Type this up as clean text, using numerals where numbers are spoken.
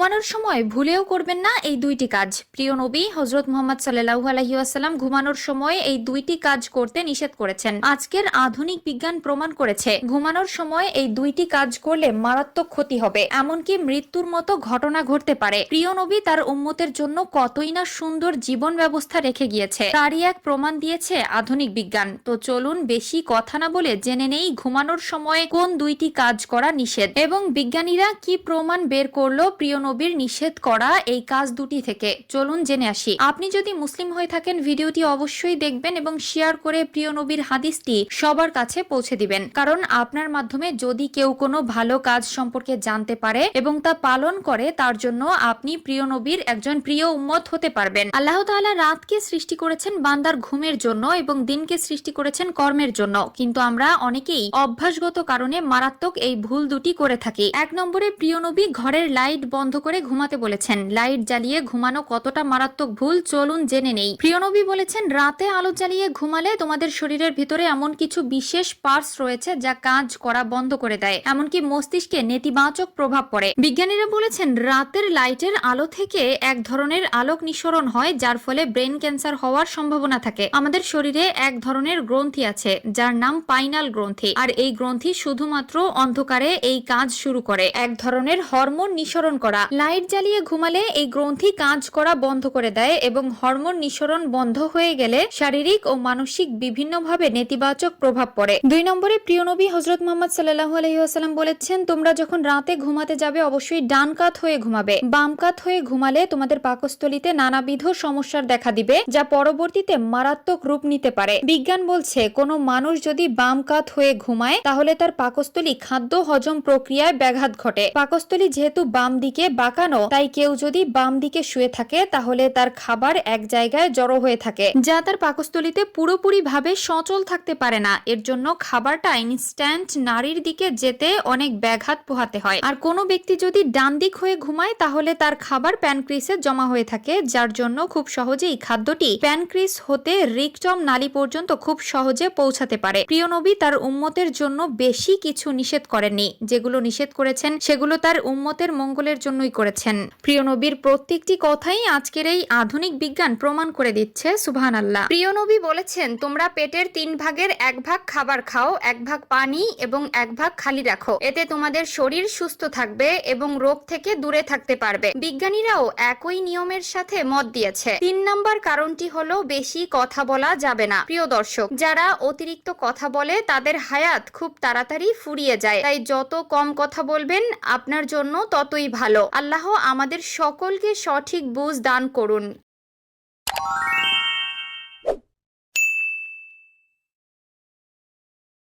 ঘুমানোর সময় ভুলেও করবেন না এই দুইটি কাজ। প্রিয় নবী হযরত মুহাম্মদ সাল্লাল্লাহু আলাইহি ওয়াসাল্লাম ঘুমানোর সময় এই দুইটি কাজ করতে নিষেধ করেছেন। আজকের আধুনিক বিজ্ঞান প্রমাণ করেছে ঘুমানোর সময় এই দুইটি কাজ করলে মারাত্মক ক্ষতি হবে, এমনকি মৃত্যুর মতো ঘটনা ঘটতে পারে। প্রিয় নবী তার উম্মতের জন্য কতই না সুন্দর জীবন ব্যবস্থা রেখে গিয়েছে, তারই এক প্রমাণ দিয়েছে আধুনিক বিজ্ঞান। তো চলুন বেশি কথা না বলে জেনে নেই ঘুমানোর সময় কোন দুইটি কাজ করা নিষেধ এবং বিজ্ঞানীরা কি প্রমাণ বের করলো প্রিয় নবীর নিষেধ করা এই কাজ দুটি থেকে। চলুন জেনে আসি। আপনি যদি মুসলিম হয়ে থাকেন ভিডিওটি অবশ্যই দেখবেন এবং শেয়ার করে প্রিয় নবীর হাদিসটি সবার কাছে পৌঁছে দিবেন, কারণ আপনার মাধ্যমে যদি কেউ কোনো ভালো কাজ সম্পর্কে জানতে পারে এবং তা পালন করে তার জন্য আপনি প্রিয় নবীর একজন প্রিয় উম্মত হতে পারবেন। আল্লাহ তাআলা রাতকে সৃষ্টি করেছেন বান্দার ঘুমের জন্য এবং দিনকে সৃষ্টি করেছেন কর্মের জন্য, কিন্তু আমরা অনেকেই অভ্যাসগত কারণে মারাত্মক এই ভুল দুটি করে থাকি। এক নম্বরে প্রিয় নবী ঘরের লাইট বন্ধ করে ঘুমাতে বলেছেন। লাইট জ্বালিয়ে ঘুমানো কতটা মারাত্মক ভুল চলুন জেনে নেই। প্রিয় নবী বলেছেন রাতে আলো জ্বালিয়ে ঘুমালে তোমাদের শরীরের ভিতরে এমন কিছু বিশেষ পার্টস রয়েছে যা কাজ করা বন্ধ করে দেয়, এমনকি মস্তিষ্কে নেতিবাচক প্রভাব পড়ে। বিজ্ঞানীরা বলেছেন রাতের লাইটের আলো থেকে এক ধরনের আলোক নিঃসরণ হয় যার ফলে ব্রেন ক্যান্সার হওয়ার সম্ভাবনা থাকে। আমাদের শরীরে এক ধরনের গ্রন্থি আছে যার নাম পাইনাল গ্রন্থি, আর এই গ্রন্থি শুধুমাত্র অন্ধকারে এই কাজ শুরু করে, এক ধরনের হরমোন নিঃসরণ করা। লাইট জ্বালিয়ে ঘুমালে এই গ্রন্থি কাজ করা বন্ধ করে দেয় এবং হরমোন নিঃসরণ বন্ধ হয়ে গেলে শারীরিক ও মানসিক বিভিন্নভাবে নেতিবাচক প্রভাব পড়ে। দুই নম্বরে প্রিয় নবী হযরত মুহাম্মদ সাল্লাল্লাহু আলাইহি ওয়াসাল্লাম বলেছেন তোমরা যখন রাতে ঘুমাতে যাবে অবশ্যই ডান কাত হয়ে ঘুমাবে। বাম কাত হয়ে ঘুমালে তোমাদের পাকস্থলীতে নানাবিধ সমস্যার দেখা দিবে যা পরবর্তীতে মারাত্মক রূপ নিতে পারে। বিজ্ঞান বলছে কোনো মানুষ যদি বাম কাত হয়ে ঘুমায় তাহলে তার পাকস্থলী খাদ্য হজম প্রক্রিয়ায় ব্যাঘাত ঘটে। পাকস্থলী যেহেতু বাম দিকে বাঁকানো, তাই কেউ যদি বাম দিকে শুয়ে থাকে তাহলে তার খাবার এক জায়গায় জড়ো হয়ে থাকে যা তার পাকস্থলীতে পুরোপুরি ভাবে সচল থাকতে পারে না। এর জন্য খাবারটা ইনস্ট্যান্ট নারীর দিকে যেতে অনেক ব্যাঘাত পোহাতে হয়। আর কোনো ব্যক্তি যদি ডান দিক হয়ে ঘুমায় তাহলে তার খাবার প্যানক্রিসে জমা হয়ে থাকে, যার জন্য খুব সহজেই খাদ্যটি প্যানক্রিস হতে রিকটম নালী পর্যন্ত খুব সহজে পৌঁছাতে পারে। প্রিয় নবী তার উম্মতের জন্য বেশি কিছু নিষেধ করেননি, যেগুলো নিষেধ করেছেন সেগুলো তার উম্মতের মঙ্গলের জন্যই করেছেন। প্রিয় নবীর প্রত্যেকটি কথাই আজকের এই আধুনিক বিজ্ঞান প্রমাণ করে দিচ্ছে। সুবহানাল্লাহ। প্রিয় নবী বলেছেন তোমরা পেটের 3 ভাগের 1 ভাগ খাবার খাও, 1 ভাগ পানি এবং 1 ভাগ খালি রাখো, এতে তোমাদের শরীর সুস্থ থাকবে এবং রোগ থেকে দূরে থাকতে পারবে। বিজ্ঞানীরাও একই নিয়মের সাথে মত দিয়েছে। 3 নাম্বার কারণটি হলো বেশি কথা বলা যাবে না। প্রিয় দর্শক, যারা অতিরিক্ত কথা বলে তাদের হায়াত খুব তাড়াতাড়ি ফুরিয়ে যায়, তাই যত কম কথা বলবেন আপনার জন্য ততই ভালো। আল্লাহ আমাদের সকলকে সঠিক বুঝ দান করুন।